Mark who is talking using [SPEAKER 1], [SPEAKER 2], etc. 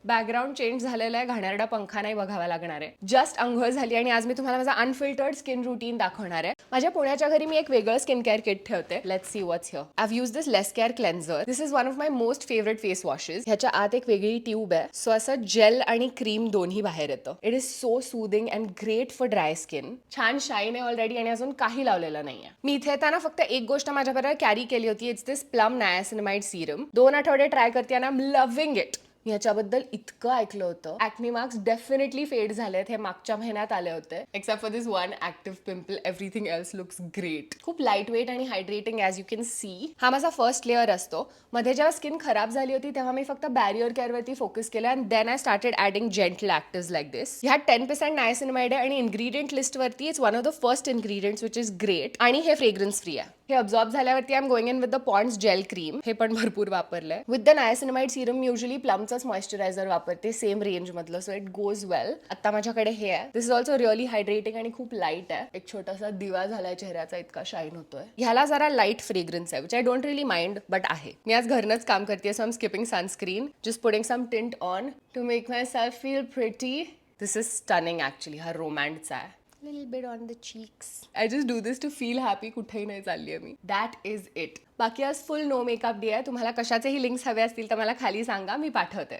[SPEAKER 1] Background change झालेला आहे, घाणेरडा पंखा नाही बघावा लागणार आहे. जस्ट अंघोळ झाली आणि आज मी तुम्हाला माझा अनफिल्टर्ड स्किन रुटीन दाखवणार आहे. माझ्या पुण्याच्या घरी मी एक वेगळं स्किन केअर किट ठेवते. Let's see what's here. I have used this less care cleanser. This is one of my most favourite face washes. ह्याच्या आत एक वेगळी ट्यूब आहे, सो असं जेल आणि क्रीम दोन्ही बाहेर येतं. It is so soothing and great for dry skin. छान शाईन आहे ऑलरेडी आणि अजून काही लावलेलं नाहीये. मी इथे येताना फक्त एक गोष्ट माझ्याबरोबर कॅरी केली होती. It's this plum niacinamide Serum. 2 आठवडे ट्राय करते आणि आय एम लव्हिंग इट. मी याच्याबद्दल इतकं ऐकलं होतं. ॲक्ने मार्क्स डेफिनेटली फेड झालेत. हे मागच्या महिन्यात आले होते. Except for this one active pimple, everything else looks great. खूप लाईट वेट आणि hydrating as you can see. हा माझा फर्स्ट लेअर असतो. मध्ये जेव्हा स्किन खराब झाली होती तेव्हा मी फक्त बॅरियर केअरवरती फोकस केलं and then I started adding gentle actives like this. ह्यात 10% नायसिनामाइड आहे आणि इन्ग्रेडियंट लिस्टवरती it's one of the first ingredients which is great आणि हे फ्रेग्रन्स फ्री आहे. हे अब्झॉर्ब झाल्यावरती I am going in with the Pond's gel cream. हे पण भरपूर वापरलंय. विथ द नायसिनामाइड सिरम मी युजली प्लमचंच मॉइश्चरायझर वापरते, सेम रेंज मधलं, सो इट गोज वेल. आता माझ्याकडे हे आहे. दिस इज ऑल्सो रिअली हायड्रेटिंग आणि खूप लाईट आहे. एक छोटासा दिवा झालाय चेहऱ्याचा, इतका शाईन होतोय. ह्याला जरा लाईट फ्रेग्रन्स आहे which I don't really mind but आहे. मी आज घरनंच काम करते, so I am skipping sunscreen, just putting some tint on to make myself feel pretty. This is stunning actually. हा रोमॅन्सचा आहे. Little bit on the cheeks. I just do this to feel happy. कुठेही नाही चालली आहे मी. That is it. बाकी आज फुल no makeup day आहे. तुम्हाला कशाचेही लिंक्स हवे असतील तर मला खाली सांगा, मी पाठवते.